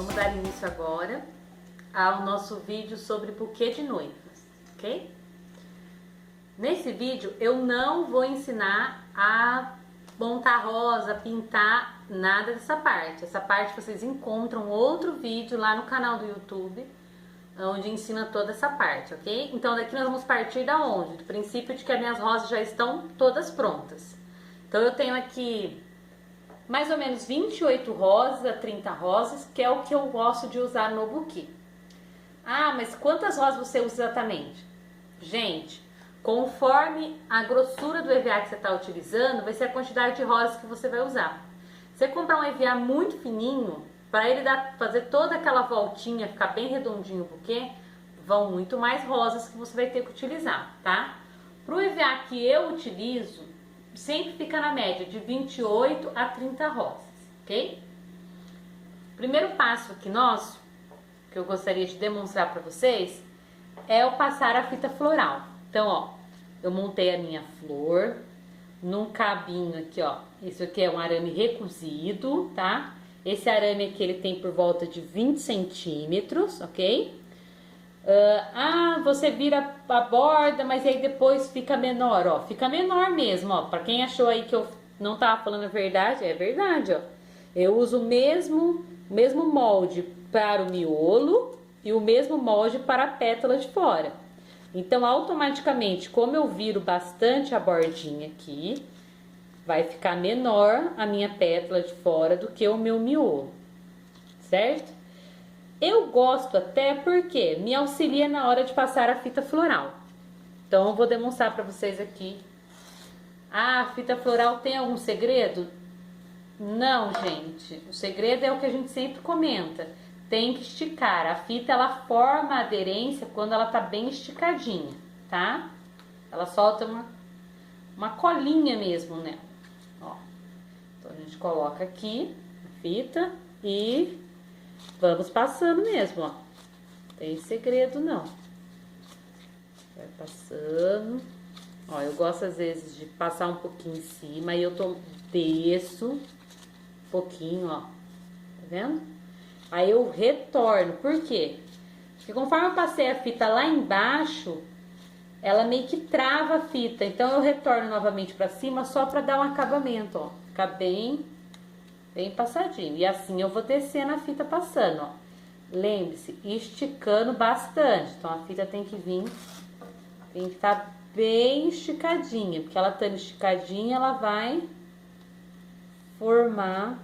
vamos dar início agora ao nosso vídeo sobre buquê de noivas, ok? Nesse vídeo eu não vou ensinar a montar rosa, pintar, nada dessa parte. Essa parte vocês encontram outro vídeo lá no canal do YouTube, onde ensina toda essa parte, ok? Então daqui nós vamos partir da onde? Do princípio de que as minhas rosas já estão todas prontas. Então eu tenho aqui mais ou menos 28 rosas a 30 rosas, que é o que eu gosto de usar no buquê. Ah, mas quantas rosas você usa exatamente? Gente, conforme a grossura do EVA que você está utilizando, vai ser a quantidade de rosas que você vai usar. Você comprar um EVA muito fininho, para ele fazer toda aquela voltinha, ficar bem redondinho o buquê, vão muito mais rosas que você vai ter que utilizar, tá? Para o EVA que eu utilizo, sempre fica na média de 28 a 30 rosas, ok? Primeiro passo aqui nosso, que eu gostaria de demonstrar para vocês, é o passar a fita floral. Então, ó, eu montei a minha flor num cabinho aqui, ó. Isso aqui é um arame recozido, tá? Esse arame aqui, ele tem por volta de 20 centímetros, ok? Você vira a borda, mas aí depois fica menor, ó. Fica menor mesmo, ó. Pra quem achou aí que eu não tava falando a verdade, é verdade, ó. Eu uso o mesmo molde para o miolo e o mesmo molde para a pétala de fora. Então, automaticamente, como eu viro bastante a bordinha aqui, vai ficar menor a minha pétala de fora do que o meu miolo, certo? Eu gosto até porque me auxilia na hora de passar a fita floral. Então, eu vou demonstrar para vocês aqui. Ah, a fita floral tem algum segredo? Não, gente. O segredo é o que a gente sempre comenta. Tem que esticar. A fita, ela forma a aderência quando ela tá bem esticadinha, tá? Ela solta uma colinha mesmo nela. Ó. Então, a gente coloca aqui a fita e vamos passando mesmo, ó. Não tem segredo, não. Vai passando. Ó, eu gosto às vezes de passar um pouquinho em cima e eu desço um pouquinho, ó. Tá vendo? Aí eu retorno. Por quê? Porque conforme eu passei a fita lá embaixo, ela meio que trava a fita. Então eu retorno novamente pra cima só pra dar um acabamento, ó. Ficar bem passadinho. E assim eu vou descendo a fita passando, ó. Lembre-se, esticando bastante. Então a fita tem que estar bem esticadinha. Porque ela estando esticadinha, ela vai formar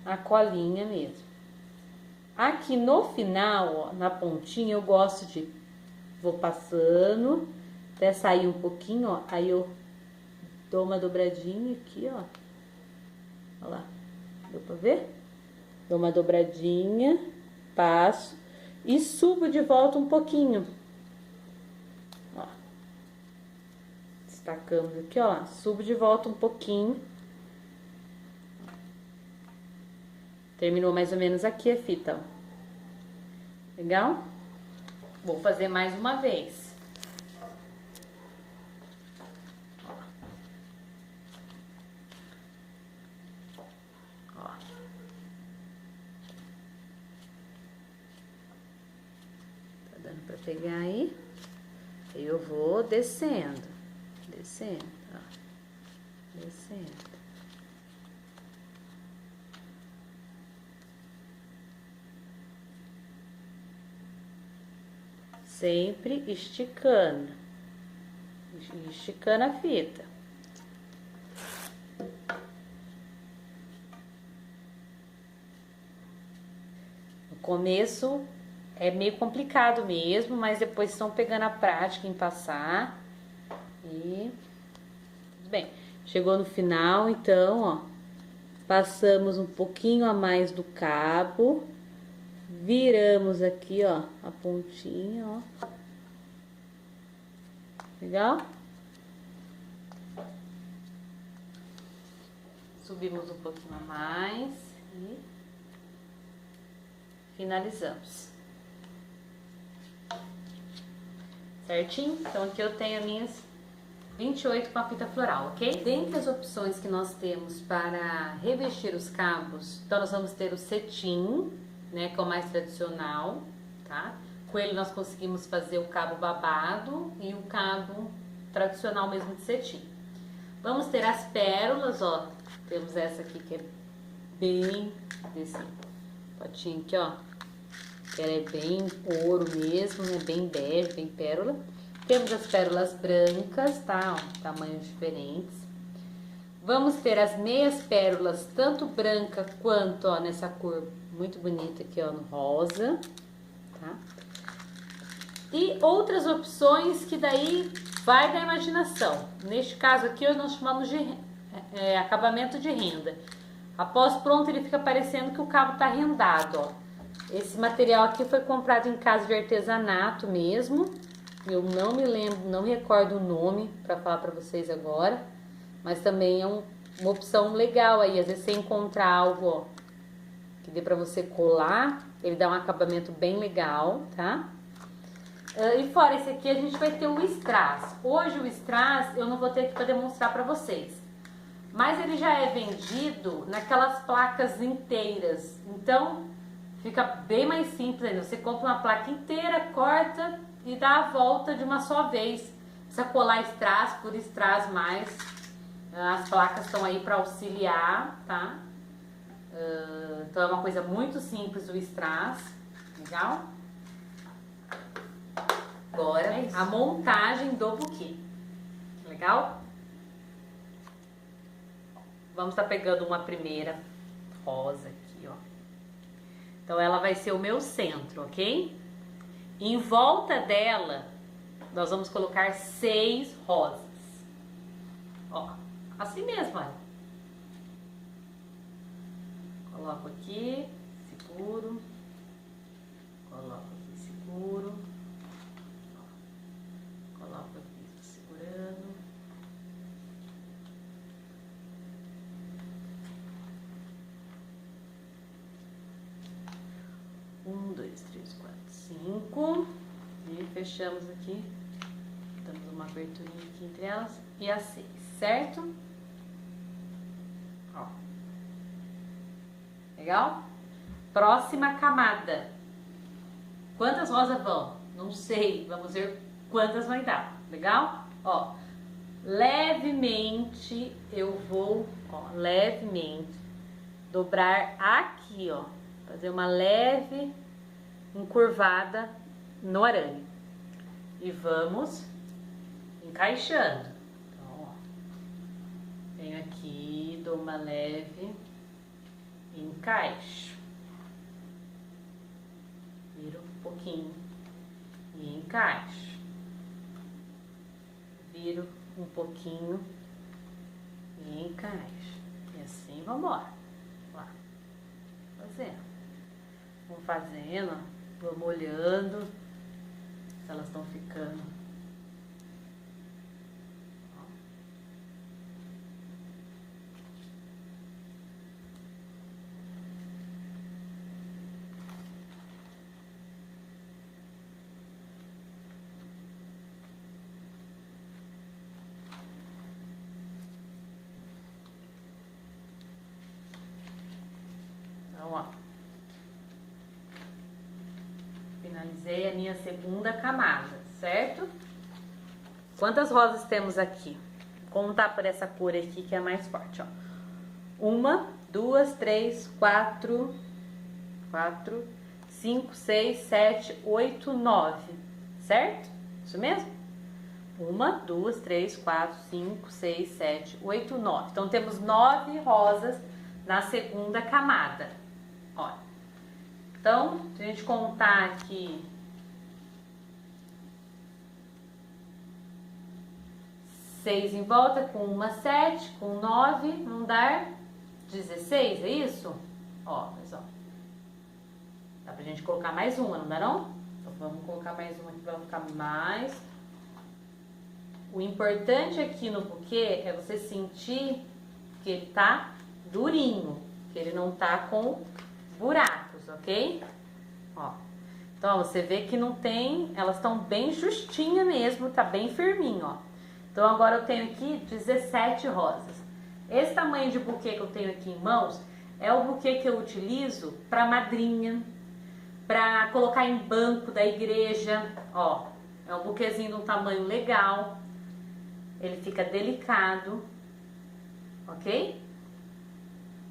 a colinha mesmo. Aqui no final, ó, na pontinha, eu gosto vou passando até sair um pouquinho, ó. Aí eu dou uma dobradinha aqui, ó. Olha lá. Deu pra ver? Dou uma dobradinha, passo e subo de volta um pouquinho. Ó. Destacamos aqui, ó. Subo de volta um pouquinho. Terminou mais ou menos aqui a fita, ó. Legal? Vou fazer mais uma vez. Ó. Tá dando pra pegar aí? Eu vou descendo, ó. Descendo. Sempre esticando a fita. No começo é meio complicado mesmo, mas depois estão pegando a prática em passar e tudo bem. Chegou no final, então, ó, passamos um pouquinho a mais do cabo. Viramos aqui, ó, a pontinha, ó. Legal? Subimos um pouquinho a mais e finalizamos. Certinho? Então, aqui eu tenho as minhas 28 com a fita floral, ok? Dentre as opções que nós temos para revestir os cabos, então nós vamos ter o cetim, né, que é o mais tradicional, tá? Com ele nós conseguimos fazer o cabo babado e o cabo tradicional mesmo de cetim. Vamos ter as pérolas, ó. Temos essa aqui que é bem desse potinho aqui, ó. Que ela é bem ouro mesmo, né? Bem bege, bem pérola. Temos as pérolas brancas, tá? Ó, tamanhos diferentes. Vamos ter as meias pérolas, tanto branca quanto, ó, nessa cor muito bonita aqui, ó, no rosa, tá? E outras opções que daí vai da imaginação. Neste caso aqui nós chamamos de acabamento de renda. Após pronto ele fica parecendo que o cabo tá rendado, ó. Esse material aqui foi comprado em casa de artesanato mesmo. Eu não me lembro, não me recordo o nome para falar para vocês agora. Mas também é uma opção legal aí. Às vezes você encontrar algo, ó, que dê para você colar, ele dá um acabamento bem legal, tá? E fora esse aqui a gente vai ter o strass. Hoje o strass eu não vou ter aqui para demonstrar para vocês. Mas ele já é vendido naquelas placas inteiras. Então fica bem mais simples ainda. Você compra uma placa inteira, corta e dá a volta de uma só vez. Precisa colar strass por strass mais. As placas estão aí para auxiliar, tá? Então é uma coisa muito simples o strass. Legal? Agora, a montagem do buquê. Legal? Vamos estar pegando uma primeira rosa aqui, ó. Então, ela vai ser o meu centro, ok? Em volta dela, nós vamos colocar 6 rosas. Ó, assim mesmo, olha. Coloco aqui, seguro. Coloco aqui, seguro. Coloco aqui, segurando. Um, dois, três, quatro, 5. E fechamos aqui. Damos uma aberturinha aqui entre elas. E a 6, certo? Ó. Legal? Próxima camada. Quantas rosas vão? Não sei. Vamos ver quantas vai dar. Legal? Ó. Levemente eu vou, ó, levemente dobrar aqui, ó. Fazer uma leve encurvada no arame. E vamos encaixando. Então, ó. Venho aqui, dou uma leve encaixo. Viro um pouquinho e encaixo. Viro um pouquinho e encaixo. E assim vamos embora. Lá. Fazendo. Vamos fazendo, vamos olhando se elas estão ficando. Então, ó. Finalizei a minha segunda camada, certo? Quantas rosas temos aqui? Vou contar por essa cor aqui que é mais forte, ó. 1, 2, 3, 4, 5, 6, 7, 8, 9, certo? Isso mesmo? 1, 2, 3, 4, 5, 6, 7, 8, 9. Então, temos 9 rosas na segunda camada. Olha. Então, se a gente contar aqui, 6 em volta, com uma 7, com 9, não dar 16, é isso? Ó, mas ó, dá pra gente colocar mais uma, não dá não? Então, vamos colocar mais uma aqui, vai ficar mais. O importante aqui no buquê é você sentir que ele tá durinho, que ele não tá com buracos, ok? Ó, então ó, você vê que não tem, elas estão bem justinha mesmo, tá bem firminho, ó. Então agora eu tenho aqui 17 rosas. Esse tamanho de buquê que eu tenho aqui em mãos é o buquê que eu utilizo para madrinha, pra colocar em banco da igreja, ó. É um buquezinho de um tamanho legal. Ele fica delicado, ok?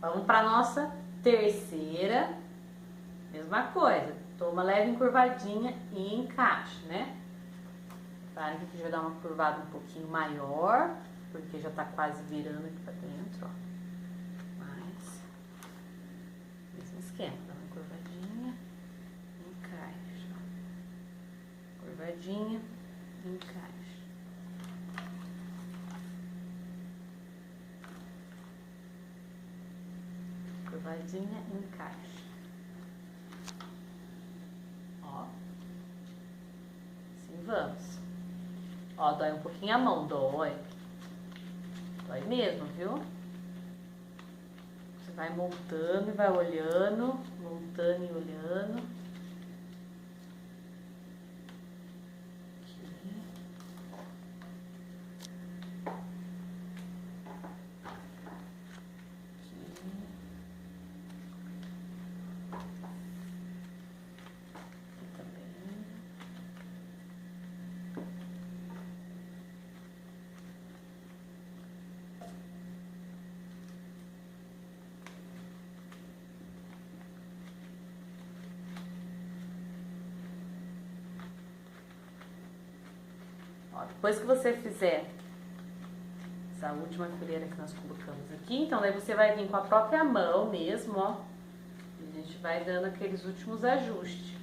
Vamos pra nossa terceira. Mesma coisa. Toma leve encurvadinha e encaixe, né? Para que já dá uma curvada um pouquinho maior, porque já tá quase virando aqui pra dentro, ó. Mas, mesmo esquema, dá uma curvadinha, encaixa. Curvadinha, encaixa. Curvadinha, encaixa. Ó. Assim vamos. Ó, dói um pouquinho a mão, dói. Dói mesmo, viu? Você vai montando e vai olhando, montando e olhando. Aqui. Aqui também. Ó, depois que você fizer essa última fileira que nós colocamos aqui, então daí você vai vir com a própria mão mesmo, ó. E a gente vai dando aqueles últimos ajustes.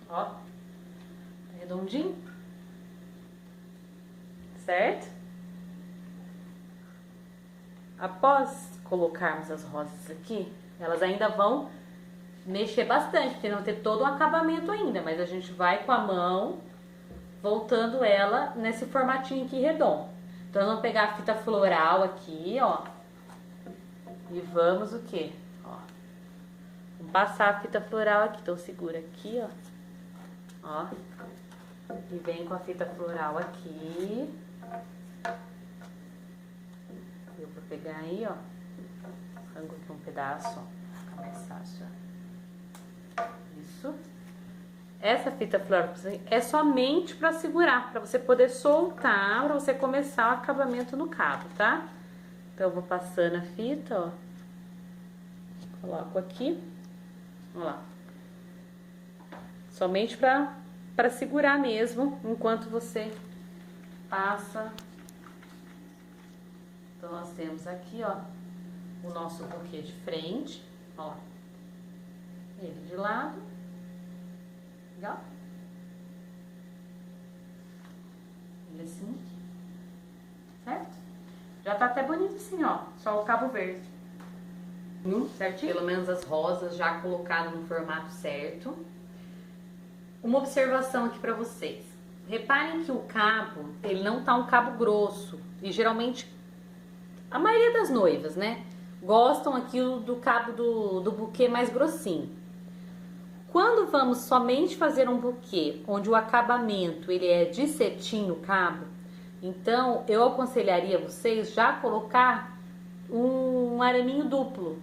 Ó, tá redondinho, certo? Após colocarmos as rosas aqui, elas ainda vão mexer bastante, porque não tem todo o acabamento ainda, mas a gente vai com a mão voltando ela nesse formatinho aqui redondo. Então, nós vamos pegar a fita floral aqui, ó, e vamos o quê? Ó, vamos passar a fita floral aqui, então segura aqui, ó, e vem com a fita floral aqui. Deu pra pegar aí, ó. Arranco aqui um pedaço, ó. Fica mais fácil, ó. Isso. Essa fita floral é somente pra segurar, pra você poder soltar, pra você começar o acabamento no cabo, tá? Então, eu vou passando a fita, ó. Coloco aqui. Olha lá. Somente pra segurar mesmo, enquanto você passa. Então, nós temos aqui, ó, o nosso buquê de frente, ó, ele de lado, legal? Ele assim, certo? Já tá até bonito assim, ó, só o cabo verde, certinho? Pelo menos as rosas já colocadas no formato certo. Uma observação aqui pra vocês. Reparem que o cabo, ele não tá um cabo grosso, e geralmente a maioria das noivas, né, gostam aqui do cabo do buquê mais grossinho. Quando vamos somente fazer um buquê onde o acabamento ele é de cetim no cabo, então eu aconselharia vocês já colocar um araminho duplo.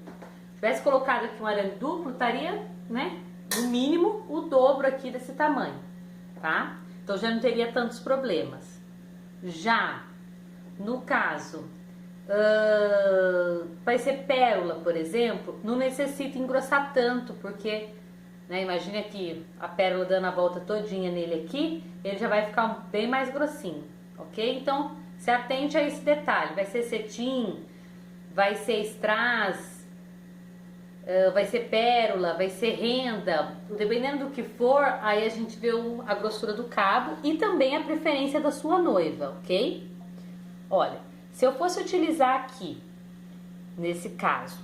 Se tivesse colocado aqui um arame duplo, estaria, né, no mínimo o dobro aqui desse tamanho, tá? Então já não teria tantos problemas. Já no caso vai ser pérola, por exemplo, não necessita engrossar tanto, porque, né, imagina que a pérola dando a volta todinha nele aqui, ele já vai ficar bem mais grossinho, ok? Então, se atente a esse detalhe, vai ser cetim, vai ser strass, vai ser pérola, vai ser renda, dependendo do que for, aí a gente vê a grossura do cabo e também a preferência da sua noiva, ok? Olha, se eu fosse utilizar aqui, nesse caso,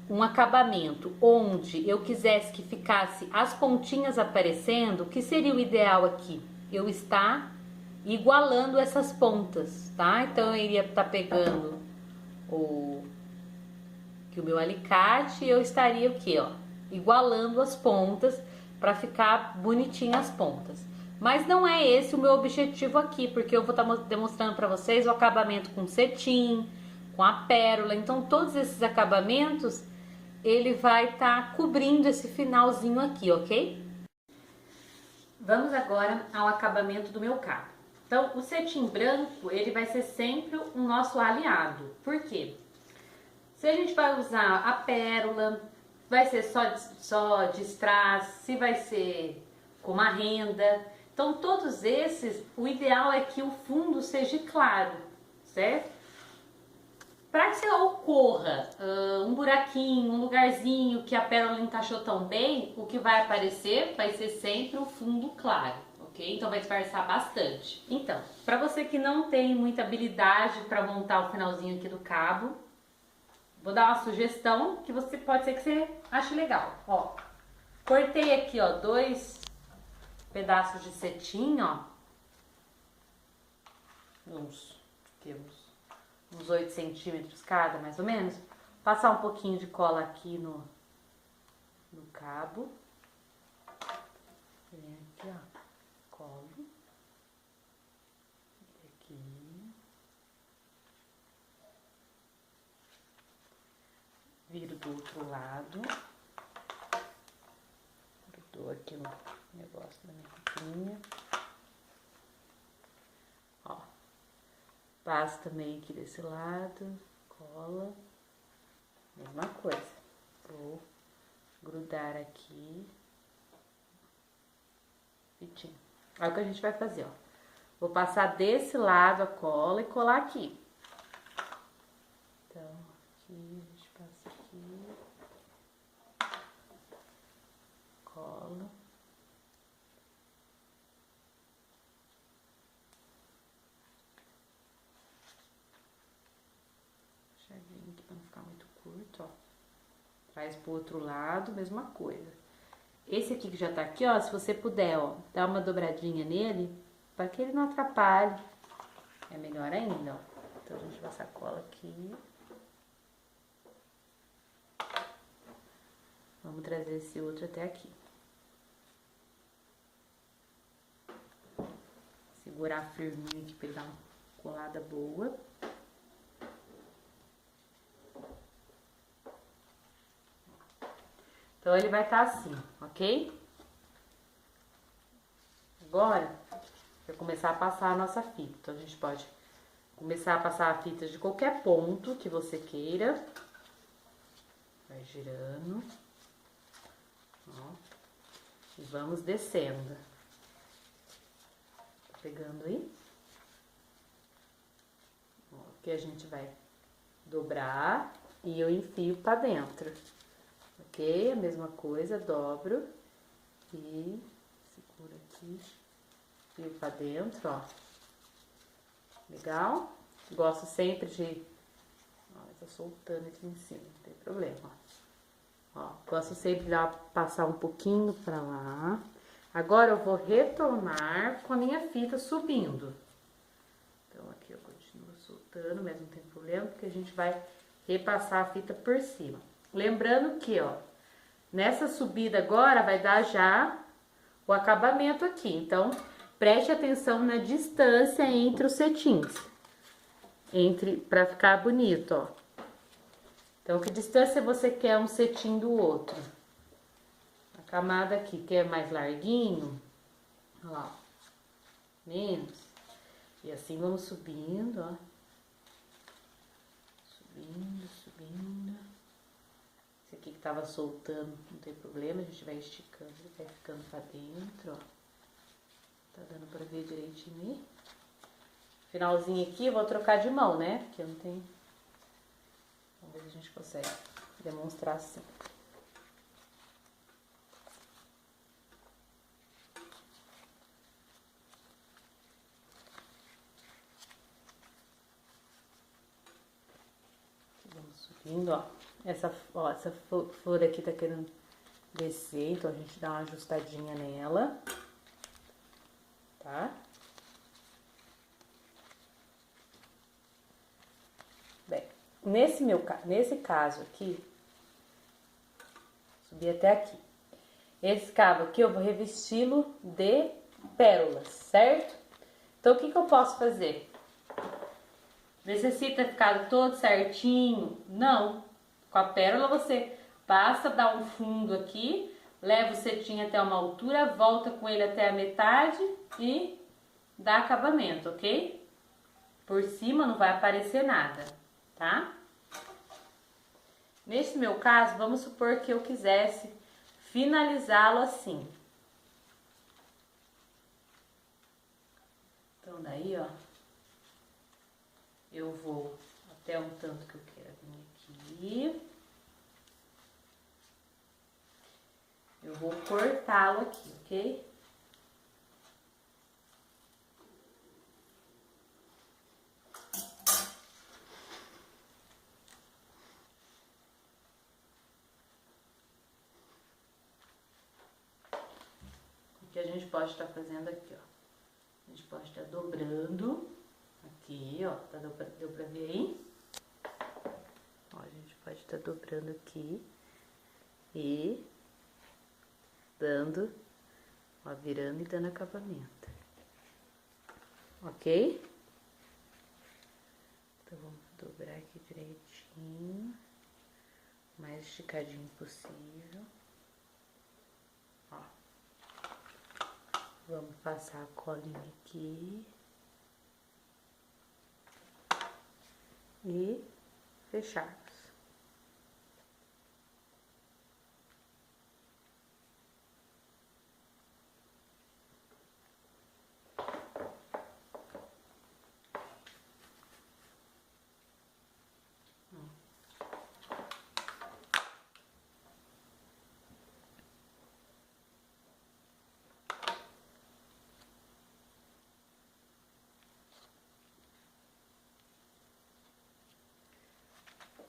um acabamento onde eu quisesse que ficasse as pontinhas aparecendo, o que seria o ideal aqui? Eu estar igualando essas pontas, tá? Então, eu iria estar pegando o meu alicate e eu estaria o quê, ó? Igualando as pontas para ficar bonitinha as pontas. Mas não é esse o meu objetivo aqui, porque eu vou estar demonstrando para vocês o acabamento com cetim, com a pérola. Então todos esses acabamentos, ele vai estar cobrindo esse finalzinho aqui, ok? Vamos agora ao acabamento do meu cabo. Então o cetim branco, ele vai ser sempre o nosso aliado. Por quê? Se a gente vai usar a pérola, vai ser só de strass, se vai ser com uma renda. Então todos esses, o ideal é que o fundo seja claro, certo? Para que ocorra um buraquinho, um lugarzinho que a pérola não encaixou tão bem, o que vai aparecer vai ser sempre o fundo claro, ok? Então vai disfarçar bastante. Então, para você que não tem muita habilidade para montar o finalzinho aqui do cabo, vou dar uma sugestão que pode ser que você ache legal. Ó, cortei aqui, ó, 2 pedaços de cetim, ó, uns 8 centímetros cada, mais ou menos. Passar um pouquinho de cola aqui no cabo. Vem aqui, ó, colo. Aqui. Viro do outro lado. Grudou aqui no negócio da minha roupinha. Ó. Passo também aqui desse lado, cola, mesma coisa. Vou grudar aqui, fitinho. Olha o que a gente vai fazer, ó. Vou passar desse lado a cola e colar aqui. Então, aqui, a gente passa aqui, cola. Aqui pra não ficar muito curto, ó. Traz pro outro lado, mesma coisa. Esse aqui que já tá aqui, ó, se você puder, ó, dar uma dobradinha nele, para que ele não atrapalhe. É melhor ainda, ó. Então a gente passa a cola aqui. Vamos trazer esse outro até aqui. Segurar firminho aqui pra ele dar uma colada boa. Então, ele vai estar assim, ok? Agora, vai começar a passar a nossa fita. Então, a gente pode começar a passar a fita de qualquer ponto que você queira. Vai girando. Ó. E vamos descendo. Tá pegando aí? Ó, aqui a gente vai dobrar e eu enfio pra dentro. Ok? A mesma coisa, dobro e segura aqui, fio pra dentro, ó. Legal? Gosto sempre de... Ó, tá soltando aqui em cima, não tem problema, ó. Gosto sempre de passar um pouquinho pra lá. Agora eu vou retornar com a minha fita subindo. Então, aqui eu continuo soltando, mas não tem problema, porque a gente vai repassar a fita por cima. Lembrando que, ó, nessa subida agora vai dar já o acabamento aqui. Então, preste atenção na distância entre os cetins. Pra ficar bonito, ó. Então, que distância você quer um cetim do outro? A camada aqui, que é mais larguinho, ó lá, menos. E assim vamos subindo, ó. Subindo, subindo. Esse aqui que tava soltando, não tem problema, a gente vai esticando, vai ficando pra dentro, ó. Tá dando pra ver direitinho aí? Finalzinho aqui, eu vou trocar de mão, né? Porque não tem... Vamos ver se a gente consegue demonstrar assim. Vamos subindo, ó. Essa flor aqui tá querendo descer, então a gente dá uma ajustadinha nela, tá? Bem, nesse caso aqui, subi até aqui. Esse cabo aqui eu vou revesti-lo de pérolas, certo? Então, o que eu posso fazer? Necessita ficar todo certinho? Não. Com a pérola você passa, dá um fundo aqui, leva o cetim até uma altura, volta com ele até a metade e dá acabamento, ok? Por cima não vai aparecer nada, tá? Nesse meu caso, vamos supor que eu quisesse finalizá-lo assim. Então daí, ó, eu vou até um tanto que eu quero vir aqui. Eu vou cortá-lo aqui, ok? O que a gente pode estar fazendo aqui, ó. A gente pode estar dobrando aqui, ó. Deu pra ver aí? Ó, a gente pode estar dobrando aqui e dando, ó, virando e dando acabamento. Ok? Então, vamos dobrar aqui direitinho, o mais esticadinho possível. Ó. Vamos passar a colinha aqui. E fecharmos.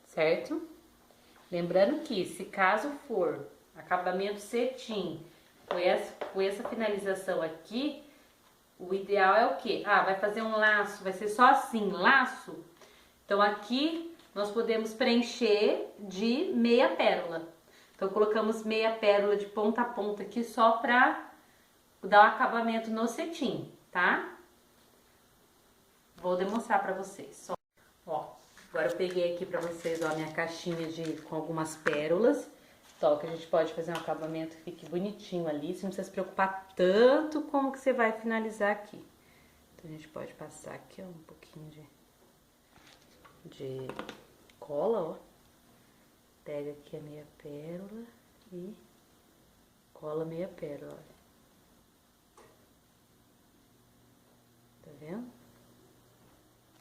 Certo? Lembrando que, se caso for acabamento cetim com essa finalização aqui, o ideal é o quê? Ah, vai fazer um laço, vai ser só assim, laço. Então aqui nós podemos preencher de meia pérola. Então colocamos meia pérola de ponta a ponta aqui só pra dar um acabamento no cetim, tá? Vou demonstrar pra vocês. Só. Ó, agora eu peguei aqui pra vocês, ó, a minha caixinha com algumas pérolas. Então, que a gente pode fazer um acabamento que fique bonitinho ali. Você não precisa se preocupar tanto como que você vai finalizar aqui. Então, a gente pode passar aqui, ó, um pouquinho de cola, ó. Pega aqui a meia pérola e cola meia pérola, olha. Tá vendo?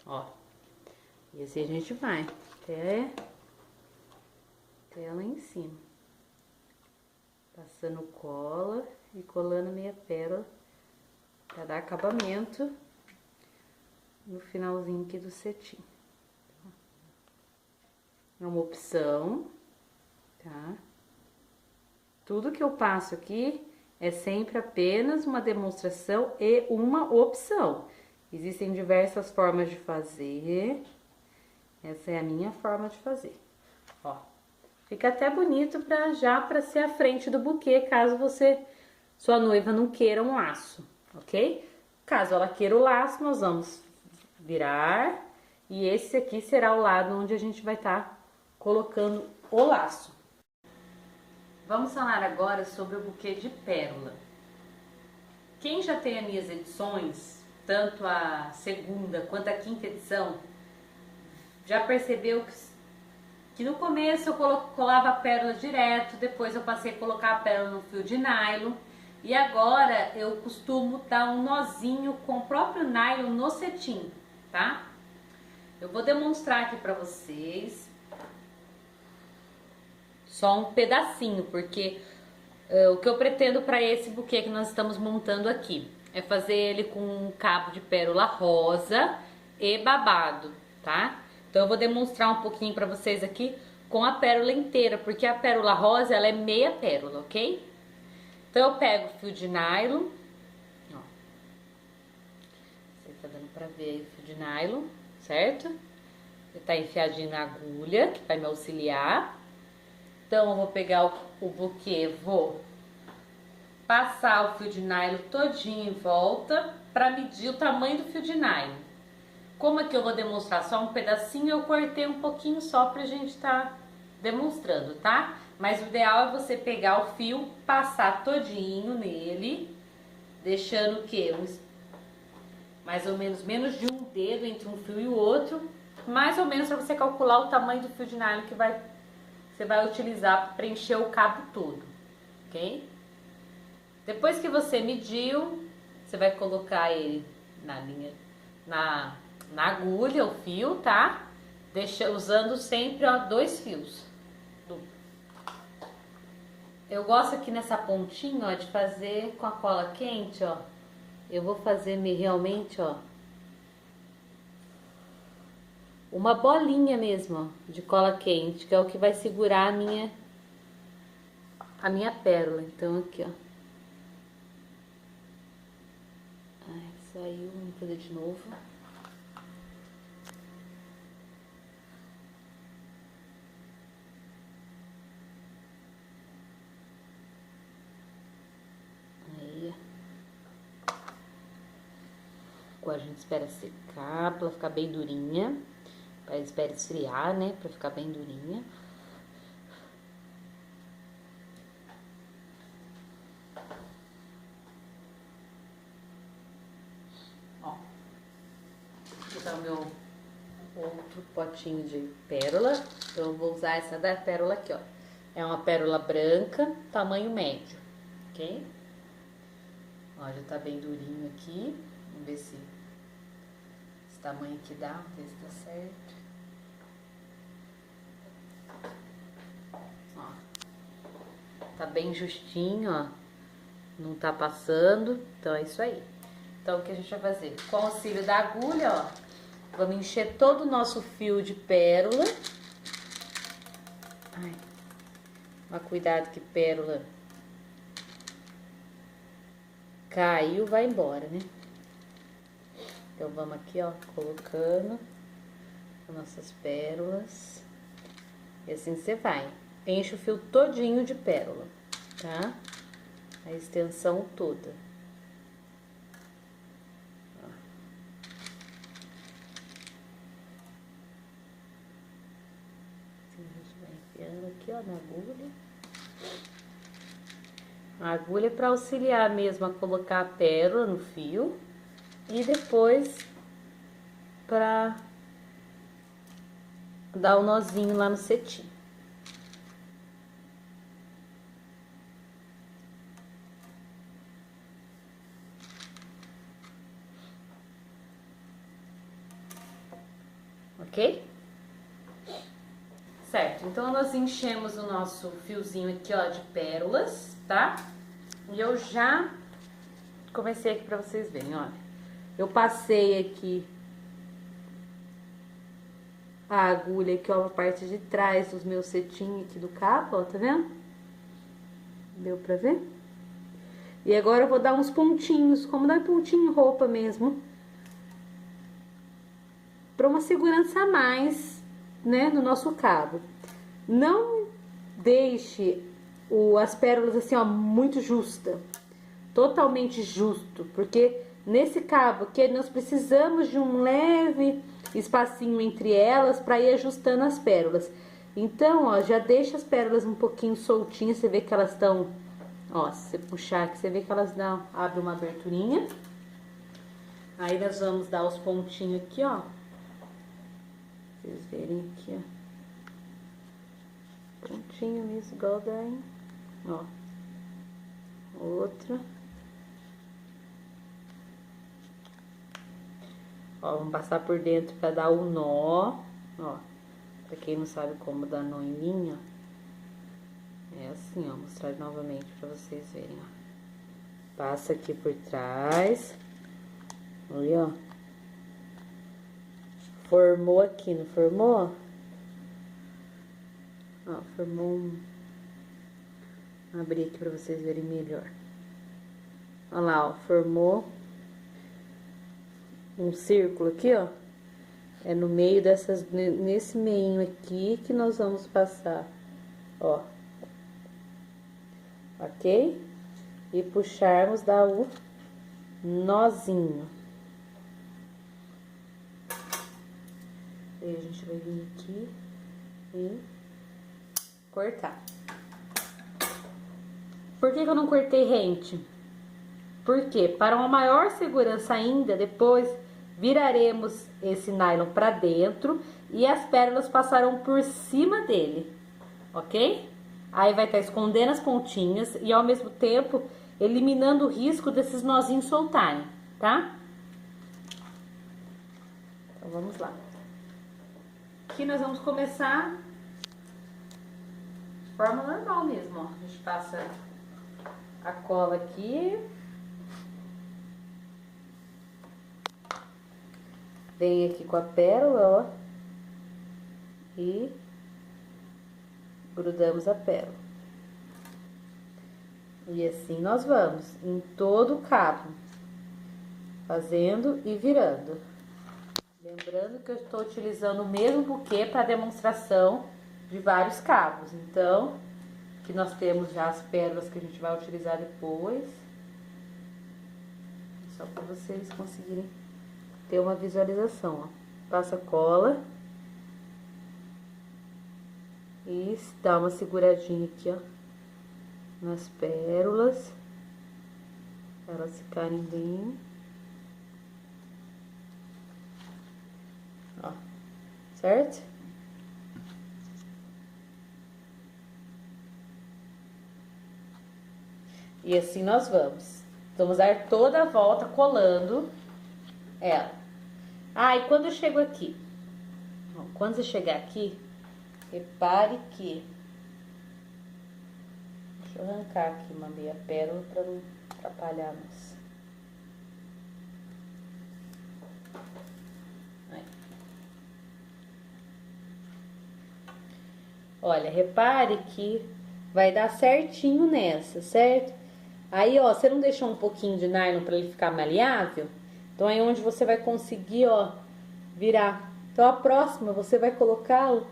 Ó. E assim a gente vai até lá em cima. Passando cola e colando meia pérola pra dar acabamento no finalzinho aqui do cetim. É uma opção, tá? Tudo que eu passo aqui é sempre apenas uma demonstração e uma opção. Existem diversas formas de fazer. Essa é a minha forma de fazer. Ó, fica até bonito pra ser a frente do buquê, caso sua noiva não queira um laço, ok? Caso ela queira o laço, nós vamos virar e esse aqui será o lado onde a gente vai estar colocando o laço. Vamos falar agora sobre o buquê de pérola. Quem já tem as minhas edições, tanto a segunda quanto a quinta edição, já percebeu que no começo eu colava a pérola direto, depois eu passei a colocar a pérola no fio de nylon e agora eu costumo dar um nozinho com o próprio nylon no cetim, tá? Eu vou demonstrar aqui pra vocês só um pedacinho, porque o que eu pretendo para esse buquê que nós estamos montando aqui é fazer ele com um cabo de pérola rosa e babado, tá? Então eu vou demonstrar um pouquinho para vocês aqui com a pérola inteira, porque a pérola rosa ela é meia pérola, ok? Então eu pego o fio de nylon, ó, você tá dando para ver aí o fio de nylon, certo? Ele tá enfiadinho na agulha, que vai me auxiliar. Então eu vou pegar o buquê, vou passar o fio de nylon todinho em volta para medir o tamanho do fio de nylon. Como aqui eu vou demonstrar só um pedacinho, eu cortei um pouquinho só pra gente estar demonstrando, tá? Mas o ideal é você pegar o fio, passar todinho nele, deixando o quê? Mais ou menos de um dedo entre um fio e o outro, mais ou menos para você calcular o tamanho do fio de nylon que você vai utilizar para preencher o cabo todo, ok? Depois que você mediu, você vai colocar ele na linha, na agulha, o fio, tá? Usando sempre, ó, 2 fios. Eu gosto aqui nessa pontinha, ó, de fazer com a cola quente, ó. Eu vou fazer realmente, ó, uma bolinha mesmo, ó, de cola quente, que é o que vai segurar a minha pérola. Então aqui, ó. Ai, saiu, vamos fazer de novo. Aí. Agora a gente espera secar, pra ela ficar bem durinha. Espera esfriar, né, pra ficar bem durinha. Ó, aqui tá o meu outro potinho de pérola. Então eu vou usar essa da pérola aqui, ó. É uma pérola branca, tamanho médio, ok? Ó, já tá bem durinho aqui. Vamos ver se esse tamanho aqui dá, vamos ver se tá certo. Ó, tá bem justinho, ó. Não tá passando, então é isso aí. Então o que a gente vai fazer? Com o auxílio da agulha, ó, vamos encher todo o nosso fio de pérola. Ai, mas cuidado que pérola caiu, vai embora, né? Então vamos aqui, ó, colocando as nossas pérolas. E assim você vai. Enche o fio todinho de pérola, tá? A extensão toda. Ó. Assim a gente vai enfiando aqui, ó, na agulha. A agulha é para auxiliar mesmo a colocar a pérola no fio. E depois para dar o nozinho lá no cetim. Ok? Certo, então nós enchemos o nosso fiozinho aqui, ó, de pérolas, tá? E eu já comecei aqui pra vocês verem, olha. Eu passei aqui a agulha aqui, ó, a parte de trás dos meus cetim aqui do cabo, ó, tá vendo? Deu pra ver? E agora eu vou dar uns pontinhos, como dar pontinho em roupa mesmo. Pra uma segurança a mais, né, no nosso cabo. Não deixe as pérolas assim, ó, muito justa. Totalmente justo, porque nesse cabo aqui nós precisamos de um leve espacinho entre elas para ir ajustando as pérolas. Então, ó, já deixa as pérolas um pouquinho soltinhas, você vê que elas estão, ó, se você puxar aqui, você vê que elas abrem uma aberturinha. Aí nós vamos dar os pontinhos aqui, ó. Vocês verem aqui, ó. Pontinho mesmo, igual daí. Ó. Outra. Ó, vamos passar por dentro pra dar o nó, ó. Pra quem não sabe como dar nó em linha, é assim, ó. Vou mostrar novamente pra vocês verem, ó. Passa aqui por trás. Olha, ó. Formou aqui, não formou? Ó, formou um... Vou abrir aqui pra vocês verem melhor. Olha lá, ó, formou um círculo aqui, ó. É no meio dessas, nesse meinho aqui que nós vamos passar, ó. Ok? e puxarmos, dá o nozinho. Aí a gente vai vir aqui e cortar. Por que que eu não cortei rente? Porque para uma maior segurança ainda, depois viraremos esse nylon para dentro e as pérolas passarão por cima dele, ok? Aí vai estar escondendo as pontinhas e ao mesmo tempo eliminando o risco desses nozinhos soltarem, tá? Então vamos lá. Aqui nós vamos começar de forma normal mesmo, ó. A gente passa a cola aqui. Vem aqui com a pérola, ó. E grudamos a pérola. E assim nós vamos em todo o cabo, fazendo e virando. Lembrando que eu estou utilizando o mesmo buquê para demonstração de vários cabos. Então, aqui nós temos já as pérolas que a gente vai utilizar depois. Só para vocês conseguirem ter uma visualização, ó. Passa cola. E dá uma seguradinha aqui, ó, nas pérolas, pra elas ficarem bem, ó, certo? E assim nós vamos. Vamos dar toda a volta colando ela. Ah, e quando eu chego aqui, ó, quando você chegar aqui, repare que... Deixa eu arrancar aqui uma meia pérola para não atrapalhar a nossa. Aí. Olha, repare que vai dar certinho nessa, certo? Aí, ó, você não deixou um pouquinho de nylon para ele ficar maleável? Então, é onde você vai conseguir, ó, virar. Então, a próxima, você vai colocá-lo,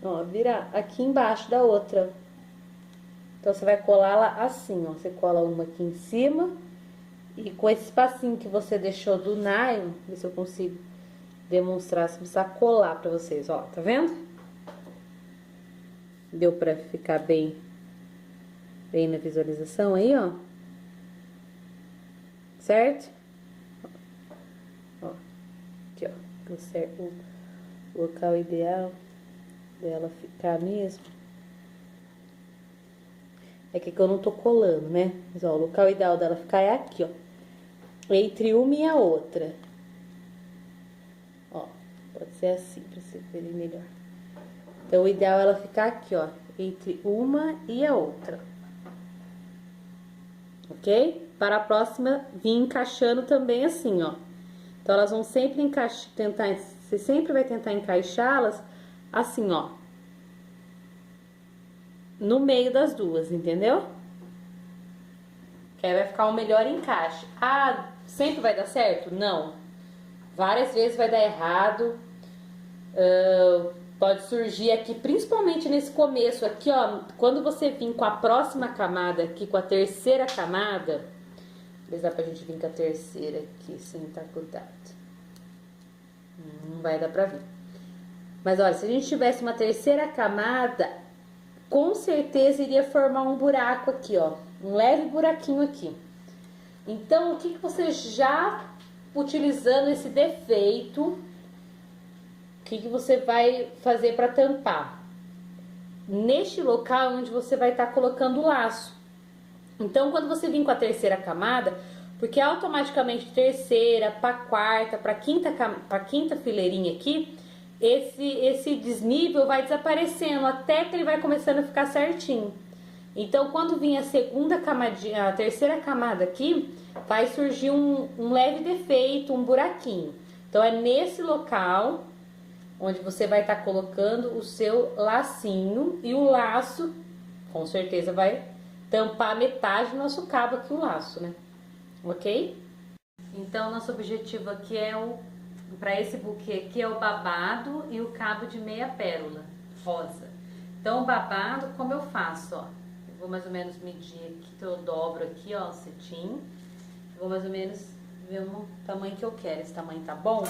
ó, virar aqui embaixo da outra. Então, você vai colá-la assim, ó. Você cola uma aqui em cima. E com esse espacinho que você deixou do nylon, ver se eu consigo demonstrar, se precisar colar pra vocês, ó. Tá vendo? Deu pra ficar bem na visualização aí, ó. Certo? Ó. Aqui, ó. O local ideal dela ficar mesmo. É que eu não tô colando, né? Mas, ó, o local ideal dela ficar é aqui, ó. Entre uma e a outra. Ó, pode ser assim, pra vocês verem melhor. Então, o ideal é ela ficar aqui, ó. Entre uma e a outra. Ok? Para a próxima, vir encaixando também assim, ó. Então, elas vão sempre tentar... Você sempre vai tentar encaixá-las assim, ó. No meio das duas, entendeu? Que aí vai ficar o melhor encaixe. Ah, sempre vai dar certo? Não. Várias vezes vai dar errado. Pode surgir aqui, principalmente nesse começo aqui, ó. Quando você vir com a próxima camada aqui, com a terceira camada. Vê se dá pra gente vir com a terceira aqui, sem estar grudado. Não vai dar pra vir. Mas olha, se a gente tivesse uma terceira camada, com certeza iria formar um buraco aqui, ó. Um leve buraquinho aqui. Então, o que você já utilizando esse defeito, o que você vai fazer para tampar? Neste local onde você vai estar colocando o laço. Então, quando você vir com a terceira camada, porque automaticamente terceira, para quarta, para quinta fileirinha aqui, esse desnível vai desaparecendo até que ele vai começando a ficar certinho. Então, quando vir a segunda camadinha, a terceira camada aqui, vai surgir um leve defeito, um buraquinho. Então, é nesse local onde você vai estar colocando o seu lacinho e o laço, com certeza, vai tampar metade do nosso cabo aqui, o laço, né? Ok? Então, nosso objetivo aqui é para esse buquê aqui é o babado e o cabo de meia pérola rosa. Então, o babado, como eu faço, ó. Eu Vou mais ou menos medir aqui, então eu dobro aqui, ó, o cetim. Vou mais ou menos ver o tamanho que eu quero. Esse tamanho tá bom?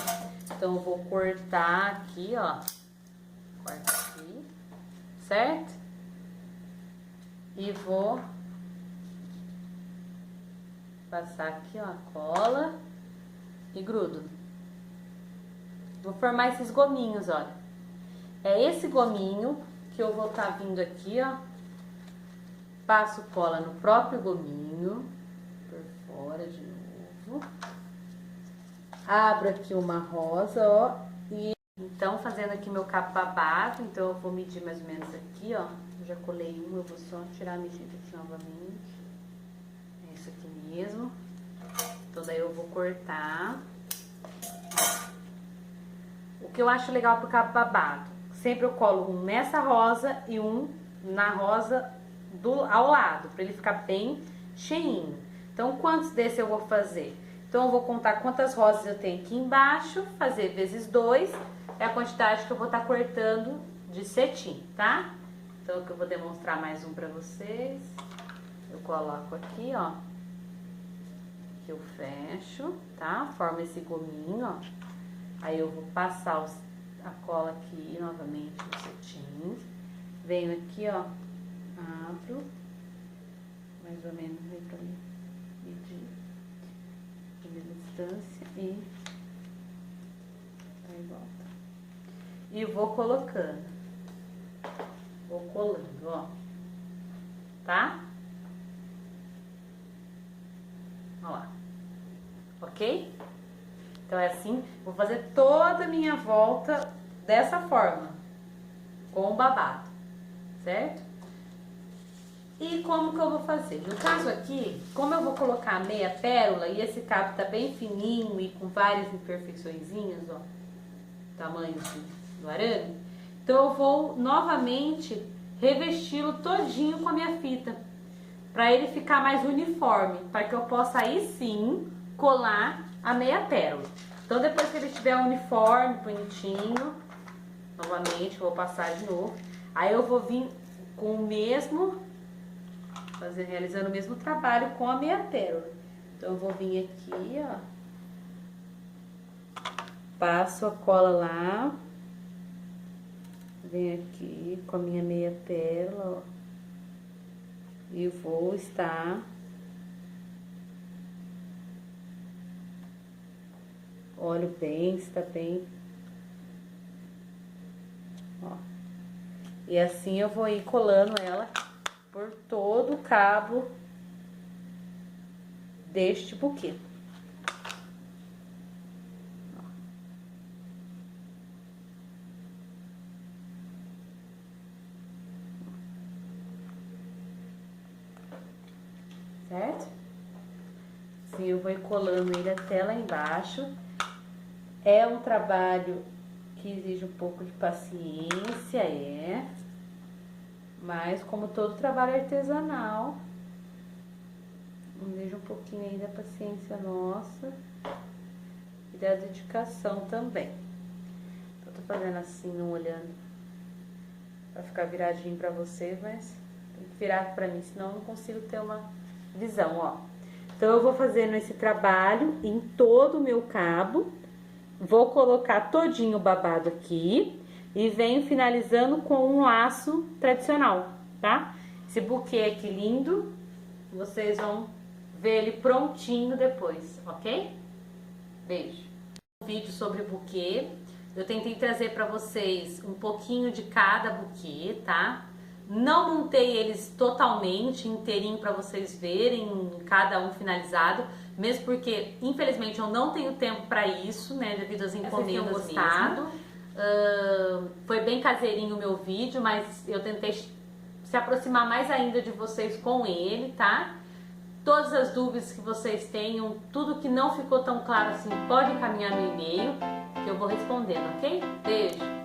Então eu vou cortar aqui, ó. Corta aqui, certo? E vou passar aqui, ó, a cola e grudo. Vou formar esses gominhos, olha. É esse gominho que eu vou estar vindo aqui, ó. Passo cola no próprio gominho, por fora de novo. Abro aqui uma rosa, ó. E então, fazendo aqui meu cabo babado, então eu vou medir mais ou menos aqui, ó. Eu já colei um, eu vou só tirar a medida aqui novamente. É isso aqui mesmo. Então, daí eu vou cortar. O que eu acho legal pro cabo babado, sempre eu colo um nessa rosa e um na rosa ao lado, para ele ficar bem cheinho. Então, quantos desses eu vou fazer? Então, eu vou contar quantas rosas eu tenho aqui embaixo, fazer vezes 2, é a quantidade que eu vou estar cortando de cetim, tá? Então, eu vou demonstrar mais um para vocês. Eu coloco aqui, ó, que eu fecho, tá? Formo esse gominho, ó. Aí eu vou passar a cola aqui novamente no cetim. Venho aqui, ó, abro, mais ou menos aí pra medir a distância e aí volta. E vou colocando, vou colando, ó, tá? Ó lá, ok? Então é assim, vou fazer toda a minha volta dessa forma, com o babado, certo? E como que eu vou fazer? No caso aqui, como eu vou colocar a meia pérola e esse cabo tá bem fininho e com várias imperfeiçõezinhas, ó, tamanho do arame, então eu vou novamente revesti-lo todinho com a minha fita, para ele ficar mais uniforme, para que eu possa aí sim colar a meia pérola. Então depois que ele estiver uniforme, bonitinho, novamente vou passar de novo. Aí eu vou vir com o mesmo, realizando o mesmo trabalho com a meia pérola. Então eu vou vir aqui, ó, passo a cola lá, venho aqui com a minha meia pérola, ó, e vou estar olho bem, se tá bem, ó. E assim eu vou ir colando ela por todo o cabo deste buquê. Certo? Assim eu vou ir colando ele até lá embaixo. É um trabalho que exige um pouco de paciência, mas como todo trabalho artesanal, exige um pouquinho aí da paciência nossa e da dedicação também. Eu tô fazendo assim, não olhando pra ficar viradinho pra vocês, mas tem que virar pra mim, senão eu não consigo ter uma visão, ó. Então eu vou fazendo esse trabalho em todo o meu cabo. Vou colocar todinho o babado aqui e venho finalizando com um laço tradicional, tá? Esse buquê aqui lindo, vocês vão ver ele prontinho depois, ok? Beijo. Um vídeo sobre buquê, eu tentei trazer pra vocês um pouquinho de cada buquê, tá? Não montei eles totalmente inteirinho pra vocês verem cada um finalizado, mesmo porque, infelizmente, eu não tenho tempo pra isso, né, devido às encomendas gostado. Foi bem caseirinho o meu vídeo, mas eu tentei se aproximar mais ainda de vocês com ele, tá? Todas as dúvidas que vocês tenham, tudo que não ficou tão claro assim, pode encaminhar no e-mail, que eu vou respondendo, ok? Beijo!